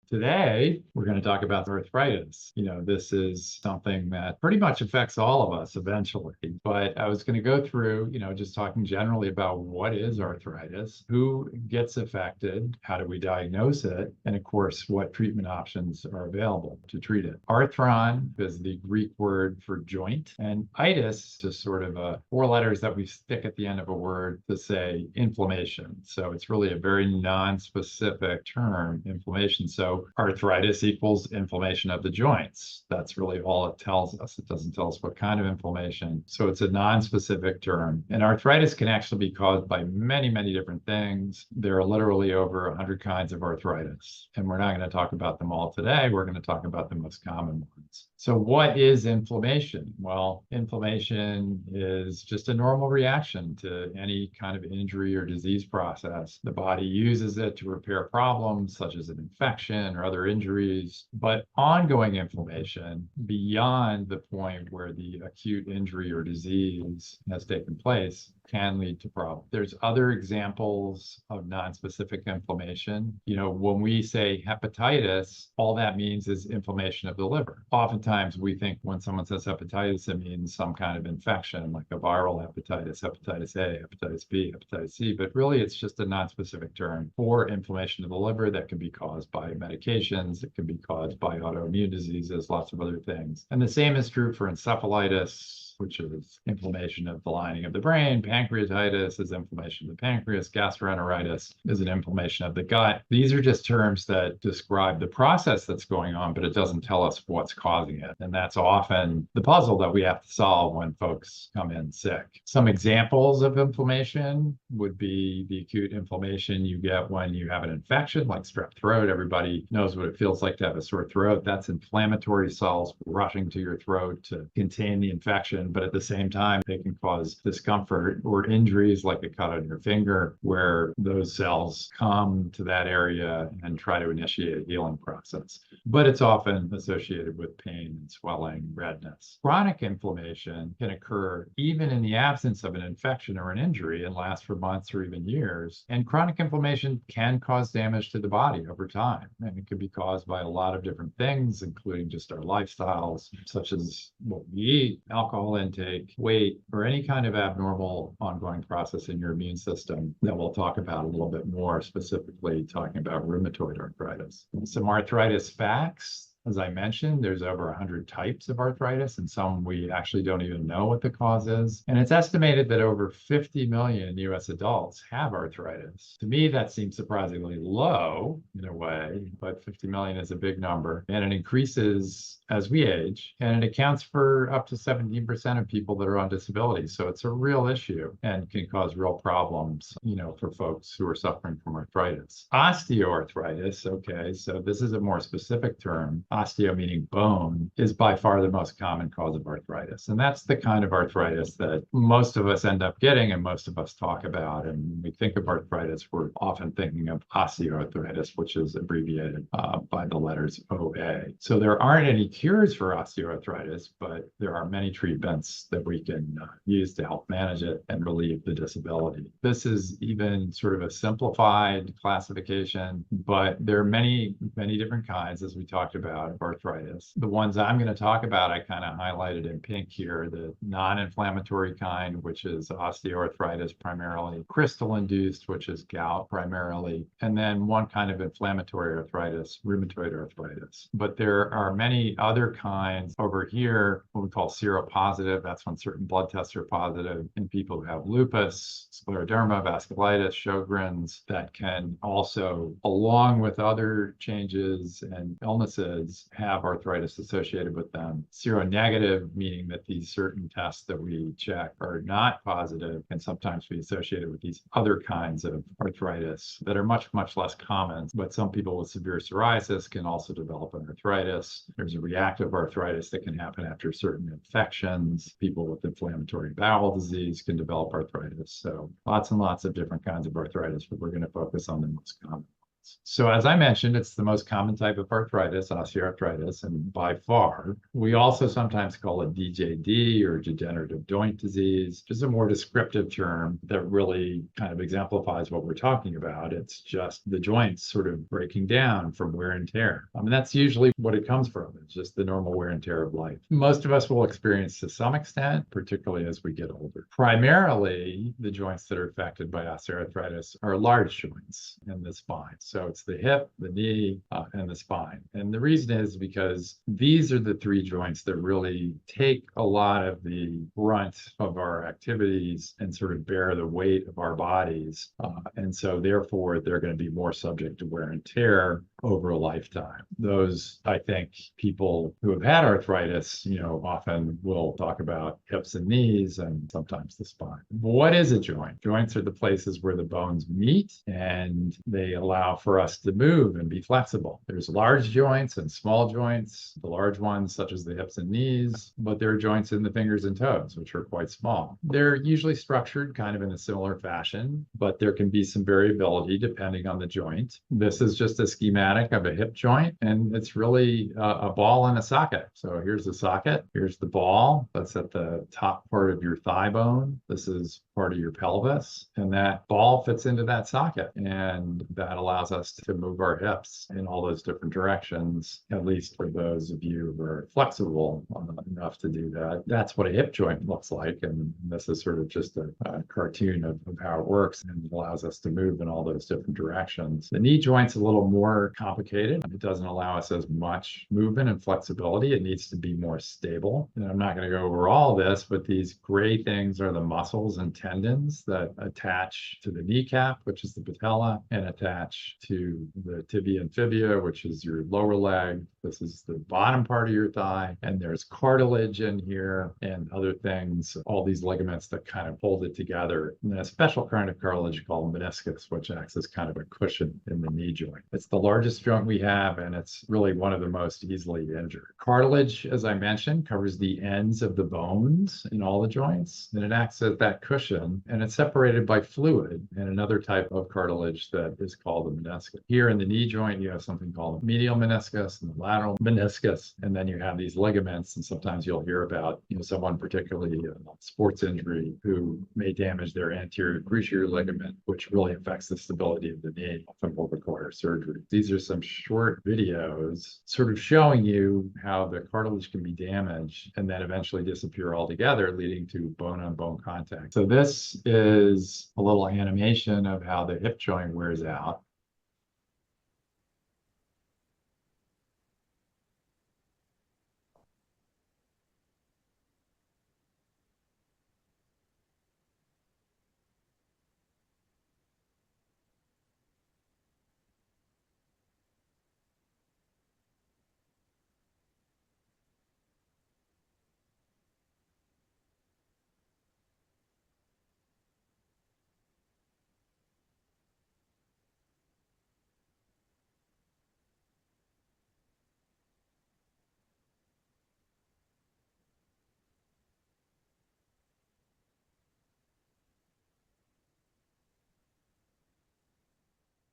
Today, we're going to talk about arthritis. This is something that pretty much affects all of us eventually. But I was going to go through, just talking generally about what is arthritis, who gets affected, how do we diagnose it, and of course, what treatment options are available to treat it. Arthron is the Greek word for joint, and itis is sort of four letters that we stick at the end of a word to say inflammation. So it's really a very non-specific term, inflammation. So arthritis equals inflammation of the joints. That's really all it tells us. It doesn't tell us what kind of inflammation. So it's a non-specific term. And arthritis can actually be caused by many, many different things. There are literally over 100 kinds of arthritis. And we're not going to talk about them all today. We're going to talk about the most common ones. So what is inflammation? Well, inflammation is just a normal reaction to any kind of injury or disease process. The body uses it to repair problems such as an infection or other injuries, but ongoing inflammation beyond the point where the acute injury or disease has taken place can lead to problems. There's other examples of non-specific inflammation. When we say hepatitis, all that means is inflammation of the liver. Oftentimes we think when someone says hepatitis, it means some kind of infection like a viral hepatitis, hepatitis A, hepatitis B, hepatitis C, but really it's just a non-specific term for inflammation of the liver that can be caused by medications, it can be caused by autoimmune diseases, lots of other things. And the same is true for encephalitis, which is inflammation of the lining of the brain. Pancreatitis is inflammation of the pancreas. Gastroenteritis is an inflammation of the gut. These are just terms that describe the process that's going on, but it doesn't tell us what's causing it. And that's often the puzzle that we have to solve when folks come in sick. Some examples of inflammation would be the acute inflammation you get when you have an infection like strep throat. Everybody knows what it feels like to have a sore throat. That's inflammatory cells rushing to your throat to contain the infection. But at the same time, they can cause discomfort or injuries like a cut on your finger, where those cells come to that area and try to initiate a healing process. But it's often associated with pain and swelling, redness. Chronic inflammation can occur even in the absence of an infection or an injury and last for months or even years. And chronic inflammation can cause damage to the body over time. And it can be caused by a lot of different things, including just our lifestyles, such as what we eat, alcohol intake, weight, or any kind of abnormal ongoing process in your immune system that we'll talk about a little bit more, specifically talking about rheumatoid arthritis. Some arthritis facts. As I mentioned, there's over 100 types of arthritis, and some we actually don't even know what the cause is. And it's estimated that over 50 million US adults have arthritis. To me, that seems surprisingly low in a way, but 50 million is a big number, and it increases as we age, and it accounts for up to 17% of people that are on disability. So it's a real issue and can cause real problems, for folks who are suffering from arthritis. Osteoarthritis, okay, so this is a more specific term. Osteo meaning bone is by far the most common cause of arthritis. And that's the kind of arthritis that most of us end up getting and most of us talk about. And when we think of arthritis, we're often thinking of osteoarthritis, which is abbreviated by the letters OA. So there aren't any cures for osteoarthritis, but there are many treatments that we can use to help manage it and relieve the disability. This is even sort of a simplified classification, but there are many, many different kinds, as we talked about, of arthritis. The ones I'm going to talk about, I kind of highlighted in pink here, the non-inflammatory kind, which is osteoarthritis primarily, crystal-induced, which is gout primarily, and then one kind of inflammatory arthritis, rheumatoid arthritis. But there are many other kinds over here, what we call seropositive. That's when certain blood tests are positive in people who have lupus, scleroderma, vasculitis, Sjogren's, that can also, along with other changes and illnesses, have arthritis associated with them. Seronegative, meaning that these certain tests that we check are not positive, can sometimes be associated with these other kinds of arthritis that are much, much less common. But some people with severe psoriasis can also develop an arthritis. There's a reactive arthritis that can happen after certain infections. People with inflammatory bowel disease can develop arthritis. So lots and lots of different kinds of arthritis, but we're going to focus on the most common. joints. So as I mentioned, it's the most common type of arthritis, osteoarthritis, and by far. We also sometimes call it DJD or degenerative joint disease, which is a more descriptive term that really kind of exemplifies what we're talking about. It's just the joints sort of breaking down from wear and tear. I mean, that's usually what it comes from. It's just the normal wear and tear of life. Most of us will experience to some extent, particularly as we get older. Primarily, the joints that are affected by osteoarthritis are large joints in the spine. So it's the hip, the knee, and the spine. And the reason is because these are the three joints that really take a lot of the brunt of our activities and sort of bear the weight of our bodies. And so therefore, they're going to be more subject to wear and tear over a lifetime. Those, I think, people who have had arthritis, often will talk about hips and knees and sometimes the spine. What is a joint? Joints are the places where the bones meet and they allow for us to move and be flexible. There's large joints and small joints, the large ones such as the hips and knees, but there are joints in the fingers and toes, which are quite small. They're usually structured kind of in a similar fashion, but there can be some variability depending on the joint. This is just a schematic of a hip joint, and it's really a ball and a socket. So here's the socket, here's the ball. That's at the top part of your thigh bone. This is part of your pelvis, and that ball fits into that socket, and that allows us to move our hips in all those different directions, at least for those of you who are flexible enough to do that. That's what a hip joint looks like, and this is sort of just a cartoon of how it works, and it allows us to move in all those different directions. The knee joint's a little more complicated. It doesn't allow us as much movement and flexibility. It needs to be more stable. And I'm not going to go over all this, but these gray things are the muscles and tendons that attach to the kneecap, which is the patella, and attach to the tibia and fibula, which is your lower leg. This is the bottom part of your thigh. And there's cartilage in here and other things, all these ligaments that kind of hold it together. And then a special kind of cartilage called meniscus, which acts as kind of a cushion in the knee joint. It's the largest joint we have, and it's really one of the most easily injured. Cartilage, as I mentioned, covers the ends of the bones in all the joints, and it acts as that cushion, and it's separated by fluid and another type of cartilage that is called the meniscus. Here in the knee joint, you have something called the medial meniscus and the lateral meniscus, and then you have these ligaments, and sometimes you'll hear about someone, particularly a sports injury, who may damage their anterior cruciate ligament, which really affects the stability of the knee, often will require surgery. These are some short videos sort of showing you how the cartilage can be damaged and then eventually disappear altogether, leading to bone-on-bone contact. So this is a little animation of how the hip joint wears out.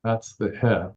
That's the hip.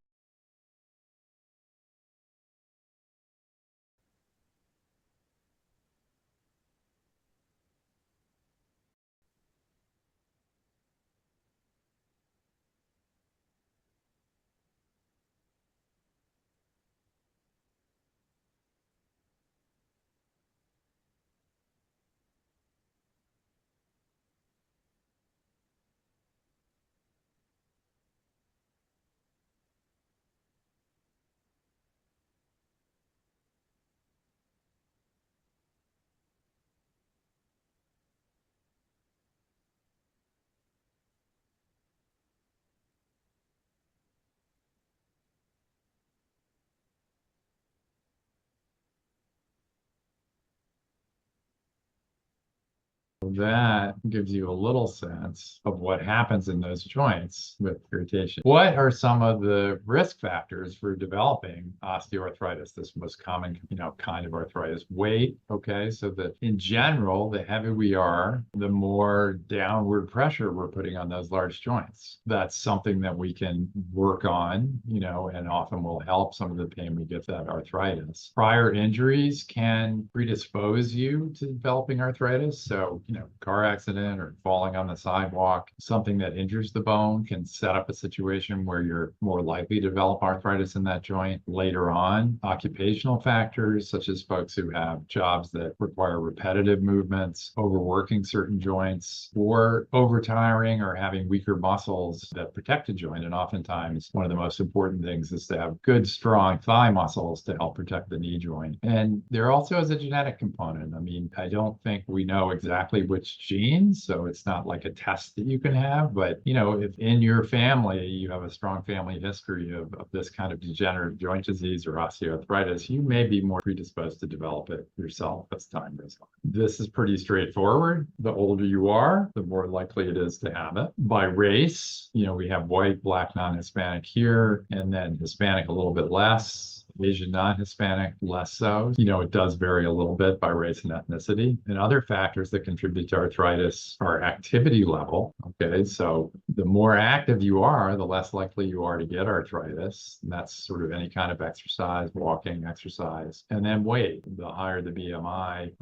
That gives you a little sense of what happens in those joints with irritation. What are some of the risk factors for developing osteoarthritis, this most common, kind of arthritis? Weight, okay, so that in general, the heavier we are, the more downward pressure we're putting on those large joints. That's something that we can work on, and often will help some of the pain we get that arthritis. Prior injuries can predispose you to developing arthritis. So, car accident or falling on the sidewalk, something that injures the bone can set up a situation where you're more likely to develop arthritis in that joint later on. Occupational factors, such as folks who have jobs that require repetitive movements, overworking certain joints, or overtiring or having weaker muscles that protect a joint. And oftentimes, one of the most important things is to have good, strong thigh muscles to help protect the knee joint. And there also is a genetic component. I mean, I don't think we know exactly which genes, so it's not like a test that you can have. But, if in your family you have a strong family history of this kind of degenerative joint disease or osteoarthritis, you may be more predisposed to develop it yourself as time goes on. This is pretty straightforward. The older you are, the more likely it is to have it. By race, we have white, black, non-Hispanic here, and then Hispanic a little bit less. Asian non-Hispanic, less so. It does vary a little bit by race and ethnicity. And other factors that contribute to arthritis are activity level. Okay, so the more active you are, the less likely you are to get arthritis. And that's sort of any kind of exercise, walking, exercise. And then weight. The higher the BMI,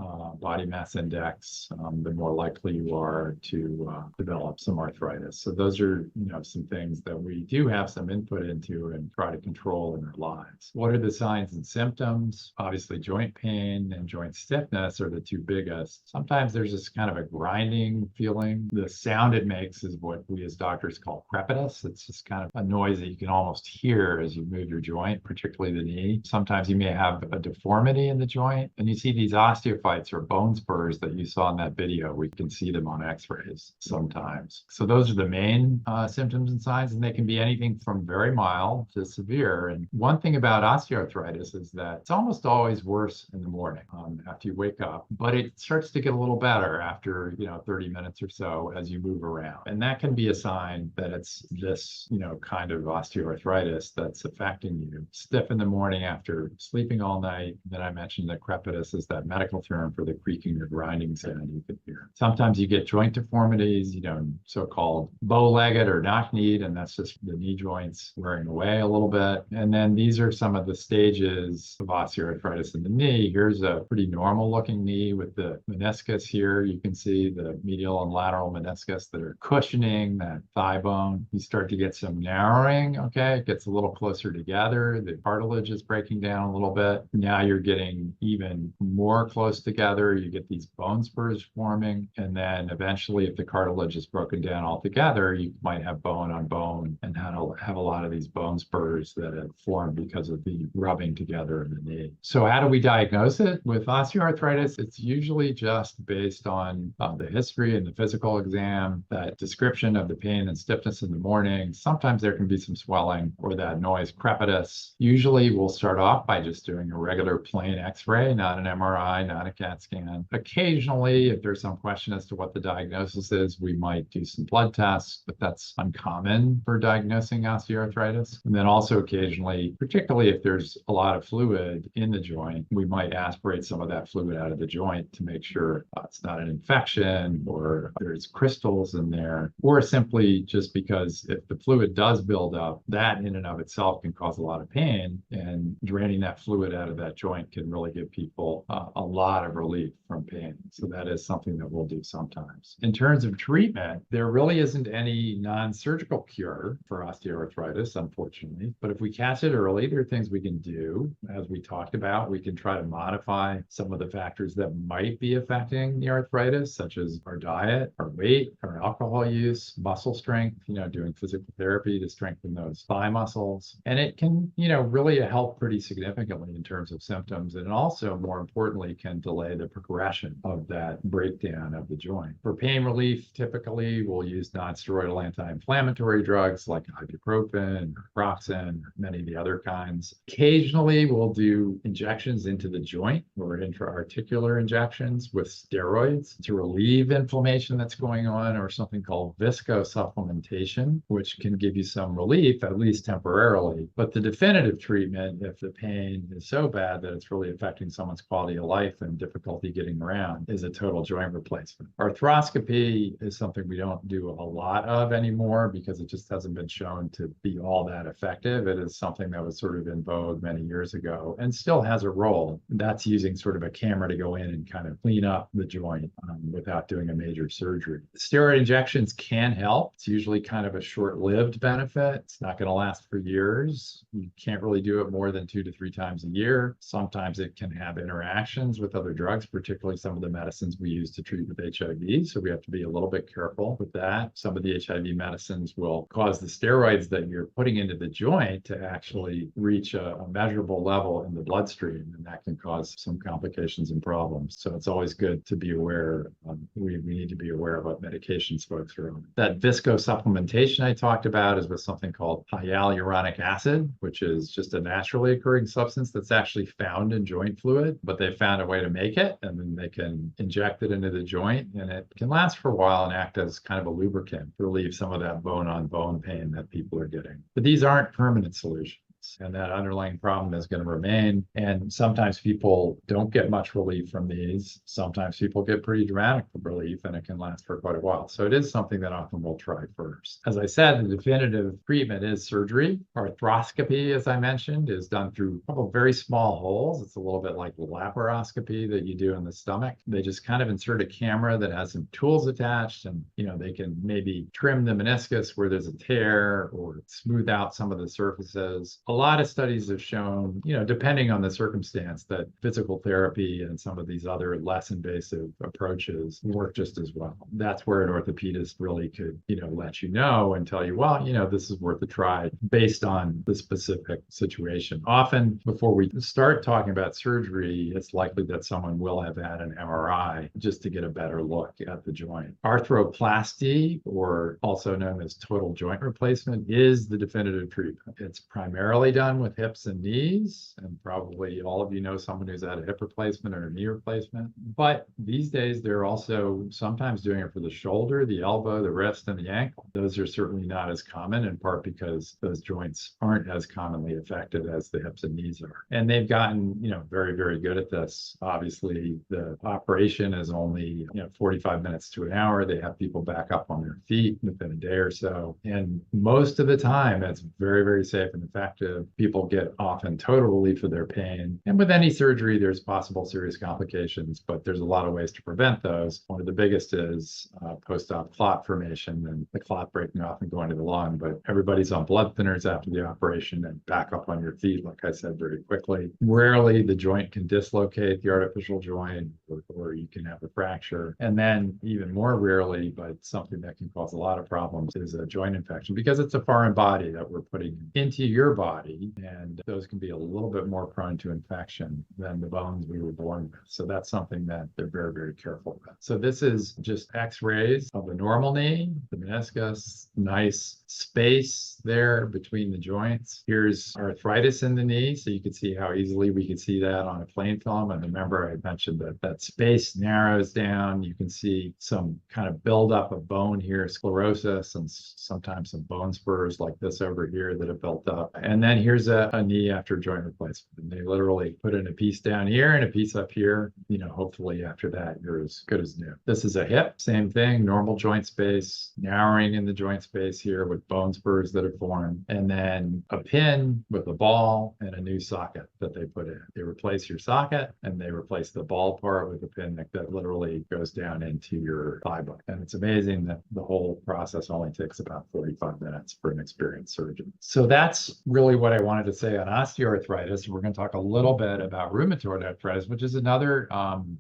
body mass index, the more likely you are to develop some arthritis. So those are, some things that we do have some input into and try to control in our lives. What are the signs and symptoms? Obviously, joint pain and joint stiffness are the two biggest. Sometimes there's this kind of a grinding feeling. The sound it makes is what we as doctors call crepitus. It's just kind of a noise that you can almost hear as you move your joint, particularly the knee. Sometimes you may have a deformity in the joint, and you see these osteophytes or bone spurs that you saw in that video. We can see them on x-rays sometimes. So those are the main symptoms and signs, and they can be anything from very mild to severe. And one thing about osteoarthritis is that it's almost always worse in the morning after you wake up, but it starts to get a little better after 30 minutes or so as you move around. And that can be a sign that it's this kind of osteoarthritis that's affecting you. Stiff in the morning after sleeping all night. Then I mentioned that crepitus is that medical term for the creaking or grinding sound you can hear. Sometimes you get joint deformities, so-called bow-legged or knock-kneed, and that's just the knee joints wearing away a little bit. And then these are some of the stages of osteoarthritis in the knee. Here's a pretty normal looking knee with the meniscus here. You can see the medial and lateral meniscus that are cushioning that thigh bone. You start to get some narrowing, okay? It gets a little closer together. The cartilage is breaking down a little bit. Now you're getting even more close together. You get these bone spurs forming. And then eventually, if the cartilage is broken down altogether, you might have bone on bone and have a lot of these bone spurs that have formed because of the rubbing together in the knee. So how do we diagnose it? With osteoarthritis, it's usually just based on the history and the physical exam, that description of the pain and stiffness in the morning. Sometimes there can be some swelling or that noise, crepitus. Usually we'll start off by just doing a regular plain x-ray, not an MRI, not a CAT scan. Occasionally, if there's some question as to what the diagnosis is, we might do some blood tests, but that's uncommon for diagnosing osteoarthritis. And then also occasionally, particularly if there's a lot of fluid in the joint, we might aspirate some of that fluid out of the joint to make sure it's not an infection or there's crystals in there, or simply just because if the fluid does build up, that in and of itself can cause a lot of pain, and draining that fluid out of that joint can really give people a lot of relief from pain. So that is something that we'll do sometimes. In terms of treatment, there really isn't any non-surgical cure for osteoarthritis, unfortunately, but if we catch it early, there are things we can do. As we talked about, we can try to modify some of the factors that might be affecting the arthritis, such as our diet, our weight, our alcohol use, muscle strength, doing physical therapy to strengthen those thigh muscles. And it can, really help pretty significantly in terms of symptoms. And also, more importantly, can delay the progression of that breakdown of the joint. For pain relief, typically we'll use non-steroidal anti-inflammatory drugs like ibuprofen, or naproxen, or many of the other kinds. Occasionally, we'll do injections into the joint or intra-articular injections with steroids to relieve inflammation that's going on, or something called viscosupplementation, which can give you some relief, at least temporarily. But the definitive treatment, if the pain is so bad that it's really affecting someone's quality of life and difficulty getting around, is a total joint replacement. Arthroscopy is something we don't do a lot of anymore because it just hasn't been shown to be all that effective. It is something that was sort of in vogue many years ago and still has a role. That's using sort of a camera to go in and kind of clean up the joint without doing a major surgery. Steroid injections can help. It's usually kind of a short-lived benefit. It's not going to last for years. You can't really do it more than 2 to 3 times a year. Sometimes it can have interactions with other drugs, particularly some of the medicines we use to treat with HIV. So we have to be a little bit careful with that. Some of the HIV medicines will cause the steroids that you're putting into the joint to actually reach a measurable level in the bloodstream, and that can cause some complications and problems. So it's always good to be aware. We need to be aware of what medications folks are on. That viscosupplementation I talked about is with something called hyaluronic acid, which is just a naturally occurring substance that's actually found in joint fluid, but they found a way to make it, and then they can inject it into the joint, and it can last for a while and act as kind of a lubricant to relieve some of that bone-on-bone pain that people are getting. But these aren't permanent solutions, and that underlying problem is going to remain. And sometimes people don't get much relief from these. Sometimes people get pretty dramatic relief, and it can last for quite a while. So it is something that often we'll try first. As I said, the definitive treatment is surgery. Arthroscopy, as I mentioned, is done through a couple of very small holes. It's a little bit like laparoscopy that you do in the stomach. They just kind of insert a camera that has some tools attached, and they can maybe trim the meniscus where there's a tear or smooth out some of the surfaces. A lot of studies have shown, depending on the circumstance, that physical therapy and some of these other less invasive approaches work just as well. That's where an orthopedist really could, let you know and tell you, well, this is worth a try based on the specific situation. Often before we start talking about surgery, it's likely that someone will have had an MRI just to get a better look at the joint. Arthroplasty, or also known as total joint replacement, is the definitive treatment. It's primarily done with hips and knees, and probably all of you know someone who's had a hip replacement or a knee replacement. But these days, they're also sometimes doing it for the shoulder, the elbow, the wrist, and the ankle. Those are certainly not as common, in part because those joints aren't as commonly affected as the hips and knees are. And they've gotten, very, very good at this. Obviously, the operation is only, 45 minutes to an hour. They have people back up on their feet within a day or so. And most of the time, it's very, very safe and effective. People get often total relief of their pain. And with any surgery, there's possible serious complications, but there's a lot of ways to prevent those. One of the biggest is post-op clot formation and the clot breaking off and going to the lung. But everybody's on blood thinners after the operation and back up on your feet, like I said, very quickly. Rarely the joint can dislocate, the artificial joint, or you can have a fracture. And then even more rarely, but something that can cause a lot of problems, is a joint infection, because it's a foreign body that we're putting into your body, and those can be a little bit more prone to infection than the bones we were born with. So that's something that they're very, very careful with. So this is just x-rays of the normal knee, the meniscus, nice space there between the joints. Here's arthritis in the knee, so you can see how easily we could see that on a plain film. And remember, I mentioned that space narrows down. You can see some kind of buildup of bone here, sclerosis, and sometimes some bone spurs like this over here that have built up. And then here's a knee after joint replacement. And they literally put in a piece down here and a piece up here. Hopefully after that, you're as good as new. This is a hip, same thing, normal joint space, narrowing in the joint space here with bone spurs that have formed, and then a pin with a ball and a new socket that they put in. They replace your socket and they replace the ball part with a pin that literally goes down into your thigh bone. And it's amazing that the whole process only takes about 45 minutes for an experienced surgeon. So that's really what I wanted to say on osteoarthritis. We're going to talk a little bit about rheumatoid arthritis, which is another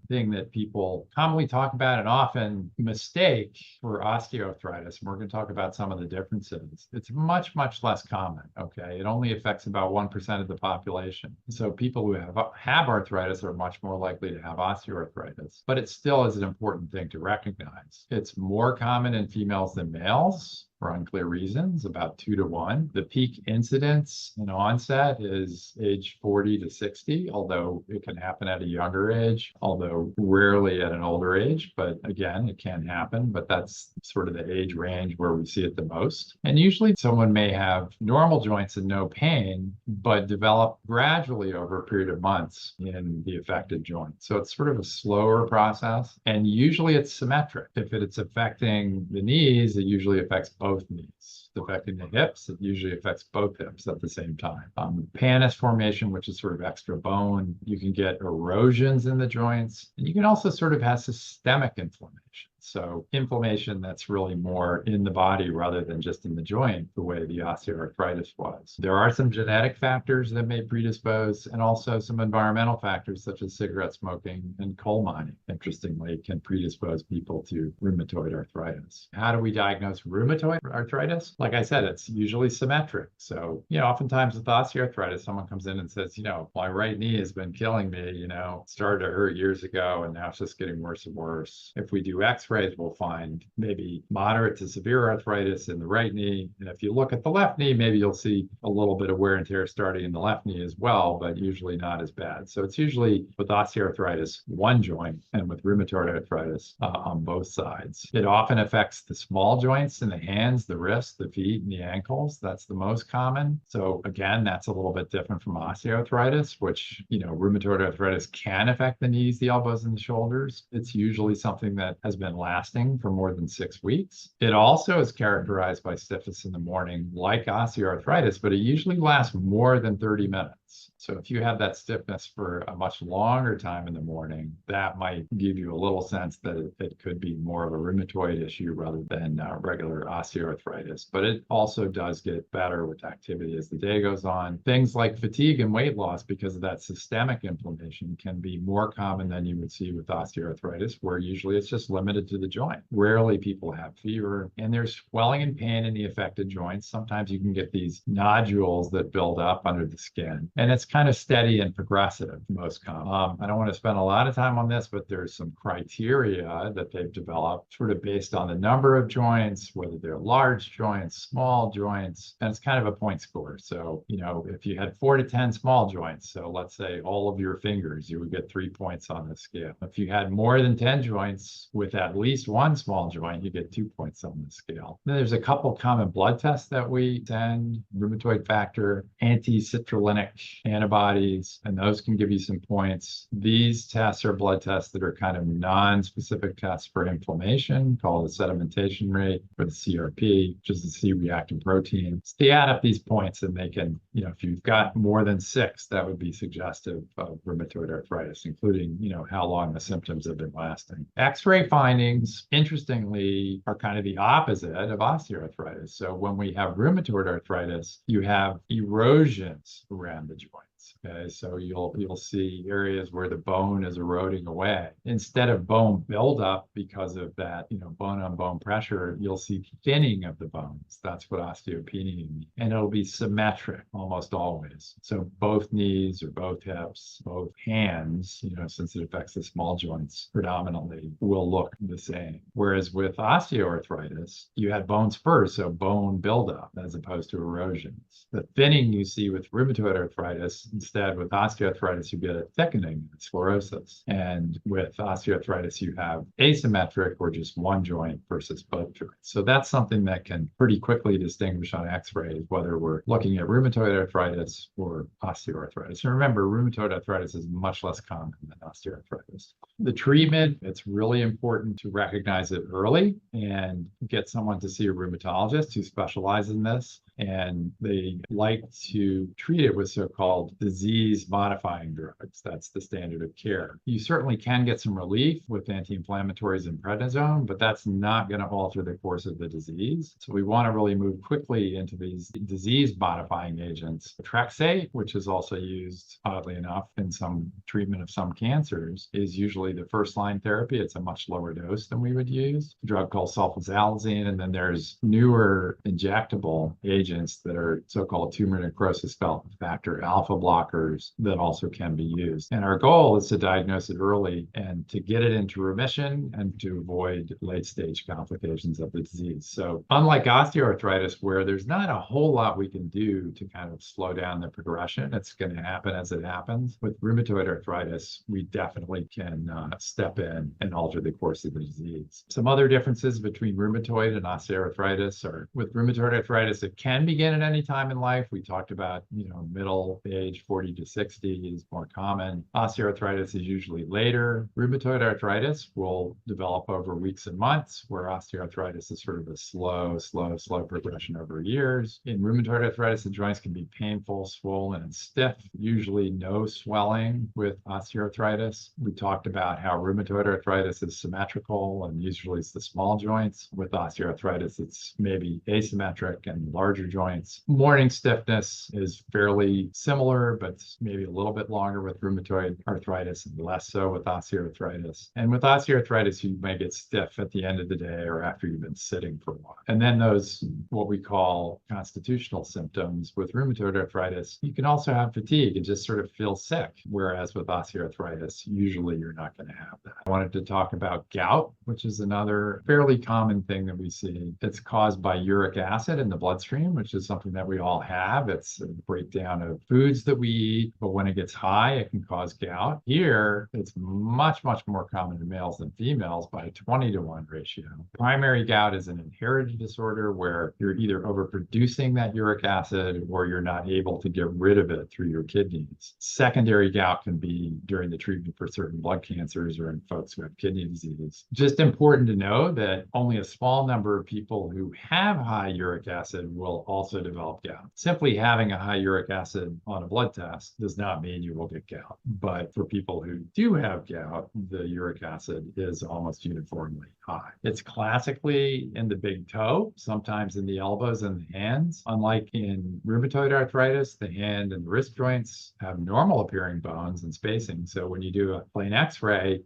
thing that people commonly talk about and often mistake for osteoarthritis. And we're going to talk about some of the differences. It's much, much less common, okay? It only affects about 1% of the population. So people who have arthritis are much more likely to have osteoarthritis, but it still is an important thing to recognize. It's more common in females than males, for unclear reasons, about 2 to 1. The peak incidence and onset is age 40 to 60, although it can happen at a younger age, although rarely at an older age. But again, it can happen, but that's sort of the age range where we see it the most. And usually someone may have normal joints and no pain, but develop gradually over a period of months in the affected joint. So it's sort of a slower process, and usually it's symmetric. If it's affecting the knees, it usually affects both knees. Affecting the hips, it usually affects both hips at the same time. Pannus formation, which is sort of extra bone, you can get erosions in the joints, and you can also sort of have systemic inflammation. So inflammation that's really more in the body rather than just in the joint, the way the osteoarthritis was. There are some genetic factors that may predispose, and also some environmental factors such as cigarette smoking and coal mining, interestingly, can predispose people to rheumatoid arthritis. How do we diagnose rheumatoid arthritis? Like I said, it's usually symmetric. So, oftentimes with osteoarthritis, someone comes in and says, my right knee has been killing me, it started to hurt years ago, and now it's just getting worse and worse. If we do X-rays, we'll find maybe moderate to severe arthritis in the right knee. And if you look at the left knee, maybe you'll see a little bit of wear and tear starting in the left knee as well, but usually not as bad. So it's usually with osteoarthritis, one joint, and with rheumatoid arthritis on both sides. It often affects the small joints in the hands, the wrists, the feet, and the ankles. That's the most common. So again, that's a little bit different from osteoarthritis, which, rheumatoid arthritis can affect the knees, the elbows, and the shoulders. It's usually something that has been lasting for more than 6 weeks. It also is characterized by stiffness in the morning, like osteoarthritis, but it usually lasts more than 30 minutes. So if you have that stiffness for a much longer time in the morning, that might give you a little sense that it could be more of a rheumatoid issue rather than regular osteoarthritis. But it also does get better with activity as the day goes on. Things like fatigue and weight loss, because of that systemic inflammation, can be more common than you would see with osteoarthritis, where usually it's just limited to the joint. Rarely people have fever, and there's swelling and pain in the affected joints. Sometimes you can get these nodules that build up under the skin, and it's kind of steady and progressive, most common. I don't want to spend a lot of time on this, but there's some criteria that they've developed sort of based on the number of joints, whether they're large joints, small joints, and it's kind of a point score. So, if you had 4 to 10 small joints, so let's say all of your fingers, you would get 3 points on the scale. If you had more than 10 joints with at least one small joint, you get 2 points on the scale. Then there's a couple common blood tests that we send: rheumatoid factor, anti-citrulline antibodies, and those can give you some points. These tests are blood tests that are kind of non-specific tests for inflammation, called the sedimentation rate, or the CRP, which is the C-reactive protein. So they add up these points, and they can, if you've got more than 6, that would be suggestive of rheumatoid arthritis, including, how long the symptoms have been lasting. X-ray findings, interestingly, are kind of the opposite of osteoarthritis. So when we have rheumatoid arthritis, you have erosions around the joints. Okay, so you'll see areas where the bone is eroding away. Instead of bone buildup because of that, bone on bone pressure, you'll see thinning of the bones. That's what osteopenia means. And it'll be symmetric almost always. So both knees or both hips, both hands, since it affects the small joints predominantly, will look the same. Whereas with osteoarthritis, you had bones first, so bone buildup as opposed to erosions. The thinning you see with rheumatoid arthritis, instead with osteoarthritis, you get a thickening, sclerosis. And with osteoarthritis, you have asymmetric, or just one joint versus both joints. So that's something that can pretty quickly distinguish on x-rays, whether we're looking at rheumatoid arthritis or osteoarthritis. And remember, rheumatoid arthritis is much less common than osteoarthritis. The treatment, it's really important to recognize it early and get someone to see a rheumatologist who specializes in this. And they like to treat it with so-called disease-modifying drugs. That's the standard of care. You certainly can get some relief with anti-inflammatories and prednisone, but that's not going to alter the course of the disease. So we want to really move quickly into these disease-modifying agents. Trexate, which is also used, oddly enough, in some treatment of some cancers, is usually the first-line therapy. It's a much lower dose than we would use. A drug called sulfasalazine, and then there's newer injectable agents agents that are so-called tumor necrosis factor alpha blockers that also can be used. And our goal is to diagnose it early and to get it into remission and to avoid late-stage complications of the disease. So unlike osteoarthritis, where there's not a whole lot we can do to kind of slow down the progression, it's going to happen as it happens. With rheumatoid arthritis, we definitely can step in and alter the course of the disease. Some other differences between rheumatoid and osteoarthritis are with rheumatoid arthritis, it can begin at any time in life. We talked about, middle age, 40 to 60 is more common. Osteoarthritis is usually later. Rheumatoid arthritis will develop over weeks and months, where osteoarthritis is sort of a slow progression over years. In rheumatoid arthritis, the joints can be painful, swollen, and stiff, usually no swelling with osteoarthritis. We talked about how rheumatoid arthritis is symmetrical, and usually it's the small joints. With osteoarthritis, it's maybe asymmetric and larger joints. Morning stiffness is fairly similar, but maybe a little bit longer with rheumatoid arthritis and less so with osteoarthritis. And with osteoarthritis, you may get stiff at the end of the day or after you've been sitting for a while. And then those, what we call constitutional symptoms with rheumatoid arthritis, you can also have fatigue and just sort of feel sick. Whereas with osteoarthritis, usually you're not going to have that. I wanted to talk about gout, which is another fairly common thing that we see. It's caused by uric acid in the bloodstream, which is something that we all have. It's a breakdown of foods that we eat, but when it gets high, it can cause gout. Here, it's much more common in males than females by a 20-to-1 ratio. Primary gout is an inherited disorder where you're either overproducing that uric acid or you're not able to get rid of it through your kidneys. Secondary gout can be during the treatment for certain blood cancers or in folks who have kidney disease. Just important to know that only a small number of people who have high uric acid will also develop gout. Simply having a high uric acid on a blood test does not mean you will get gout. But for people who do have gout, the uric acid is almost uniformly high. It's classically in the big toe, sometimes in the elbows and the hands. Unlike in rheumatoid arthritis, the hand and wrist joints have normal appearing bones and spacing. So when you do a plain x-ray,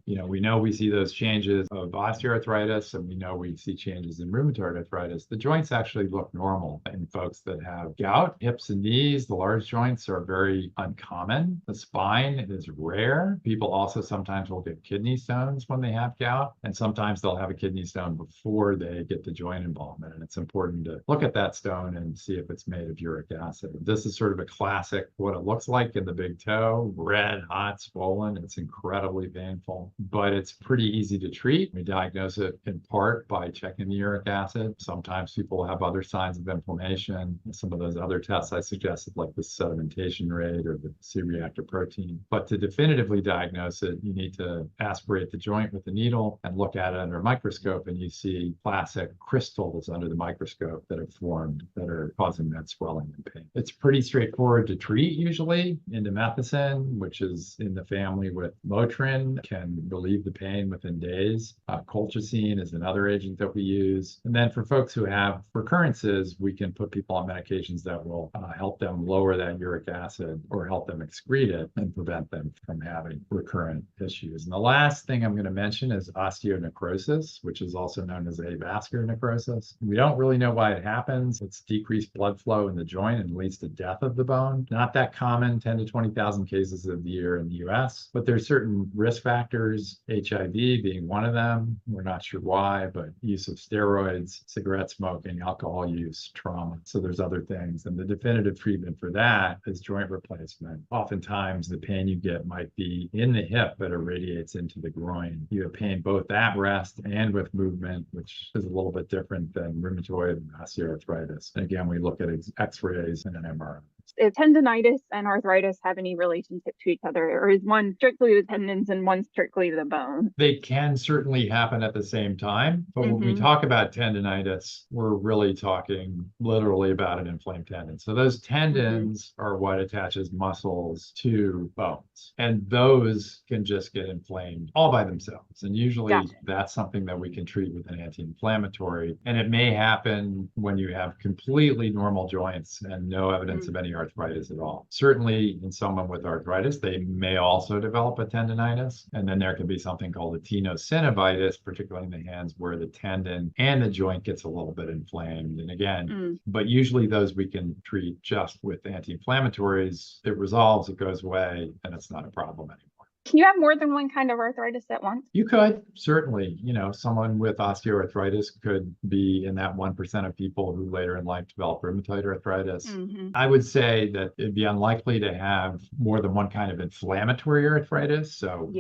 we see those changes of osteoarthritis, and we know we see changes in rheumatoid arthritis. The joints actually look normal in folks that have gout. Hips and knees, the large joints, are very uncommon. The spine is rare. People also sometimes will get kidney stones when they have gout, and sometimes they'll have a kidney stone before they get the joint involvement. And it's important to look at that stone and see if it's made of uric acid. This is sort of a classic, what it looks like in the big toe: red, hot, swollen. It's incredibly painful, but it's pretty easy to treat. We diagnose it in part by checking the uric acid. Sometimes people have other signs of inflammation. Some of those other tests I suggested, like the sedimentation rate or the C-reactive protein. But to definitively diagnose it, you need to aspirate the joint with a needle and look at it under a microscope, and you see classic crystals under the microscope that have formed that are causing that swelling and pain. It's pretty straightforward to treat usually. Indomethacin, which is in the family with Motrin, can relieve the pain within days. Colchicine is another agent that we use. And then for folks who have recurrences, we can put people on medications that will help them lower that uric acid or help them excrete it and prevent them from having recurrent issues. And the last thing I'm going to mention is osteonecrosis, which is also known as avascular necrosis. We don't really know why it happens. It's decreased blood flow in the joint and leads to death of the bone. Not that common, 10 to 20,000 cases a year in the US, but there's certain risk factors, HIV being one of them. We're not sure why, but use of steroids, cigarette smoking, alcohol use, trauma. So there's other things. And the definitive treatment for that is joint replacement. Oftentimes the pain you get might be in the hip, but irradiates into the groin. You have pain both at rest and with movement, which is a little bit different than rheumatoid and osteoarthritis. And again, we look at x-rays and an MRI. If tendonitis and arthritis have any relationship to each other, or is one strictly the tendons and one strictly the bone? They can certainly happen at the same time, but when we talk about tendonitis, we're really talking literally about an inflamed tendon. So those tendons are what attaches muscles to bones, and those can just get inflamed all by themselves. And usually that's something that we can treat with an anti-inflammatory. And it may happen when you have completely normal joints and no evidence of any arthritis at all. Certainly in someone with arthritis, they may also develop a tendonitis. And then there can be something called a tenosynovitis, particularly in the hands where the tendon and the joint gets a little bit inflamed. And again, but usually those we can treat just with anti-inflammatories. It resolves, it goes away, and it's not a problem anymore. Can you have more than one kind of arthritis at once? You could, certainly. Someone with osteoarthritis could be in that 1% of people who later in life develop rheumatoid arthritis. I would say that it'd be unlikely to have more than one kind of inflammatory arthritis. So,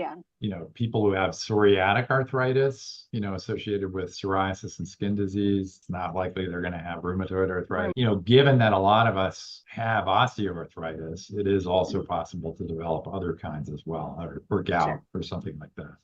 people who have psoriatic arthritis, associated with psoriasis and skin disease, it's not likely they're going to have rheumatoid arthritis. Given that a lot of us have osteoarthritis, it is also possible to develop other kinds as well, or gout or something like that.